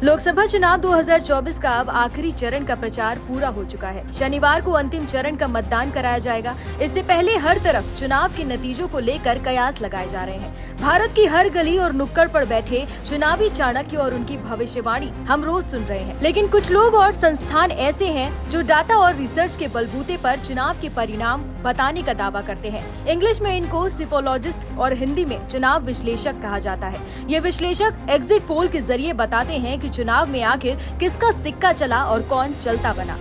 लोकसभा चुनाव 2024 का अब आखिरी चरण का प्रचार पूरा हो चुका है। शनिवार को अंतिम चरण का मतदान कराया जाएगा। इससे पहले हर तरफ चुनाव के नतीजों को लेकर कयास लगाए जा रहे हैं। भारत की हर गली और नुक्कड़ पर बैठे चुनावी चाणक्य और उनकी भविष्यवाणी हम रोज सुन रहे हैं। लेकिन कुछ लोग और संस्थान ऐसे हैं जो डाटा और रिसर्च के बलबूते पर चुनाव के परिणाम बताने का दावा करते हैं। इंग्लिश में इनको सिफोलॉजिस्ट और हिंदी में चुनाव विश्लेषक कहा जाता है। ये विश्लेषक एग्जिट पोल के जरिए बताते हैं कि चुनाव में आखिर किसका सिक्का चला और कौन चलता बना।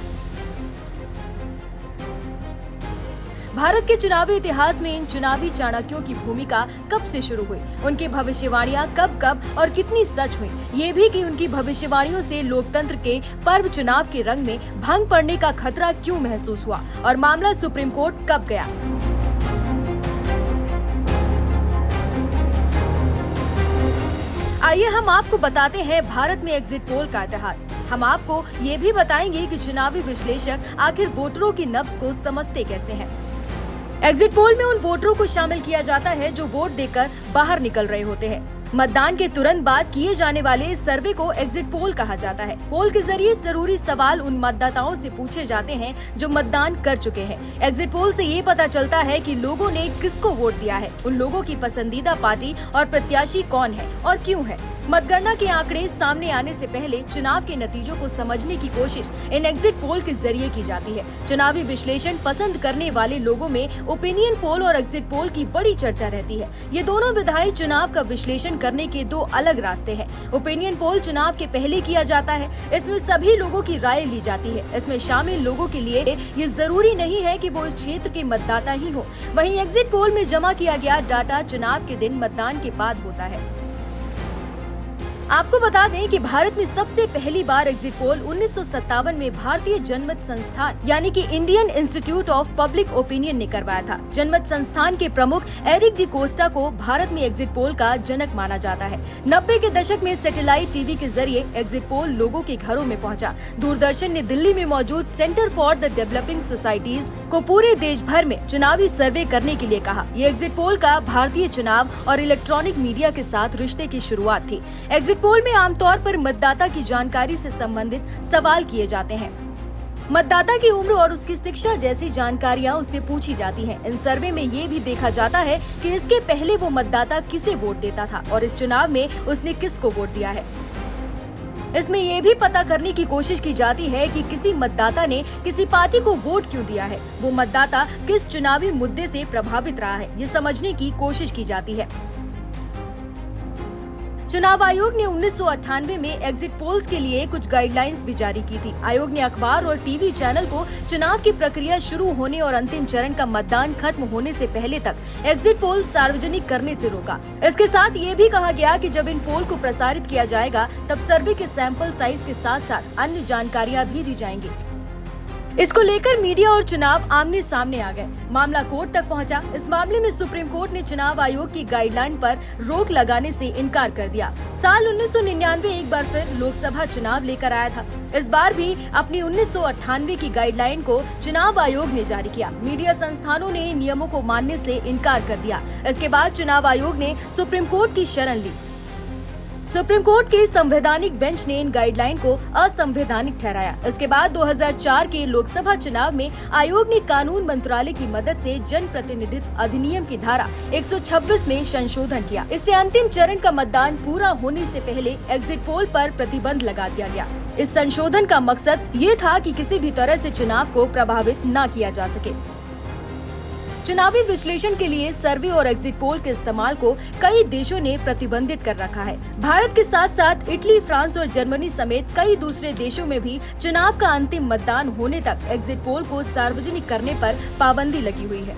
भारत के चुनावी इतिहास में इन चुनावी चाणक्यों की भूमिका कब से शुरू हुई, उनकी भविष्यवाणियां कब और कितनी सच हुई, ये भी कि उनकी भविष्यवाणियों से लोकतंत्र के पर्व चुनाव के रंग में भंग पड़ने का खतरा क्यों महसूस हुआ और मामला सुप्रीम कोर्ट कब गया। आइए हम आपको बताते हैं भारत में एग्जिट पोल का इतिहास। हम आपको ये भी बताएंगे कि चुनावी विश्लेषक आखिर वोटरों की नब्ज को समझते कैसे हैं। एग्जिट पोल में उन वोटरों को शामिल किया जाता है जो वोट देकर बाहर निकल रहे होते हैं। मतदान के तुरंत बाद किए जाने वाले इस सर्वे को एग्जिट पोल कहा जाता है। पोल के जरिए जरूरी सवाल उन मतदाताओं से पूछे जाते हैं जो मतदान कर चुके हैं। एग्जिट पोल से ये पता चलता है कि लोगों ने किसको वोट दिया है, उन लोगों की पसंदीदा पार्टी और प्रत्याशी कौन है और क्यों है। मतगणना के आंकड़े सामने आने से पहले चुनाव के नतीजों को समझने की कोशिश इन एग्जिट पोल के जरिए की जाती है। चुनावी विश्लेषण पसंद करने वाले लोगों में ओपिनियन पोल और एग्जिट पोल की बड़ी चर्चा रहती है। ये दोनों विधाएं चुनाव का विश्लेषण करने के दो अलग रास्ते हैं। ओपिनियन पोल चुनाव के पहले किया जाता है। इसमें सभी लोगों की राय ली जाती है। इसमें शामिल लोगों के लिए ये जरूरी नहीं है कि वो इस क्षेत्र के मतदाता ही हो। वहीं एग्जिट पोल में जमा किया गया डाटा चुनाव के दिन मतदान के बाद होता है। आपको बता दें कि भारत में सबसे पहली बार एग्जिट पोल 1957 में भारतीय जनमत संस्थान यानी कि Indian institute of public opinion ने करवाया था। जनमत संस्थान के प्रमुख एरिक डी कोस्टा को भारत में एग्जिट पोल का जनक माना जाता है। 90 के दशक में सैटेलाइट टीवी के जरिए एग्जिट पोल लोगों के घरों में पहुंचा। दूरदर्शन ने दिल्ली में मौजूद centre for the developing societies को पूरे देश भर में चुनावी सर्वे करने के लिए कहा। ये एग्जिट पोल का भारतीय चुनाव और इलेक्ट्रॉनिक मीडिया के साथ रिश्ते की शुरुआत थी। एग्जिट पोल में आमतौर पर मतदाता की जानकारी से संबंधित सवाल किए जाते हैं। मतदाता की उम्र और उसकी शिक्षा जैसी जानकारियां उससे पूछी जाती हैं। इन सर्वे में ये भी देखा जाता है कि इसके पहले वो मतदाता किसे वोट देता था और इस चुनाव में उसने किसको वोट दिया है। इसमें ये भी पता करने की कोशिश की जाती है कि किसी मतदाता ने किसी पार्टी को वोट क्यों दिया है, वो मतदाता किस चुनावी मुद्दे से प्रभावित रहा है, ये समझने की कोशिश की जाती है। चुनाव आयोग ने 1998 में एग्जिट पोल्स के लिए कुछ गाइडलाइंस भी जारी की थी। आयोग ने अखबार और टीवी चैनल को चुनाव की प्रक्रिया शुरू होने और अंतिम चरण का मतदान खत्म होने से पहले तक एग्जिट पोल सार्वजनिक करने से रोका। इसके साथ ये भी कहा गया कि जब इन पोल को प्रसारित किया जाएगा तब सर्वे के सैंपल साइज के साथ साथ अन्य जानकारियाँ भी दी जाएंगी। इसको लेकर मीडिया और चुनाव आमने सामने आ गए। मामला कोर्ट तक पहुंचा। इस मामले में सुप्रीम कोर्ट ने चुनाव आयोग की गाइडलाइन पर रोक लगाने से इनकार कर दिया। साल 1999 एक बार फिर लोकसभा चुनाव लेकर आया था। इस बार भी अपनी 1998 की गाइडलाइन को चुनाव आयोग ने जारी किया। मीडिया संस्थानों ने नियमों को मानने से इनकार कर दिया। इसके बाद चुनाव आयोग ने सुप्रीम कोर्ट की शरण ली। सुप्रीम कोर्ट के संवैधानिक बेंच ने इन गाइडलाइन को असंवैधानिक ठहराया। इसके बाद 2004 के लोकसभा चुनाव में आयोग ने कानून मंत्रालय की मदद से जन प्रतिनिधित्व अधिनियम की धारा 126 में संशोधन किया। इससे अंतिम चरण का मतदान पूरा होने से पहले एग्जिट पोल पर प्रतिबंध लगा दिया गया। इस संशोधन का मकसद ये था कि किसी भी तरह से चुनाव को प्रभावित न किया जा सके। चुनावी विश्लेषण के लिए सर्वे और एग्जिट पोल के इस्तेमाल को कई देशों ने प्रतिबंधित कर रखा है। भारत के साथ साथ इटली, फ्रांस और जर्मनी समेत कई दूसरे देशों में भी चुनाव का अंतिम मतदान होने तक एग्जिट पोल को सार्वजनिक करने पर पाबंदी लगी हुई है।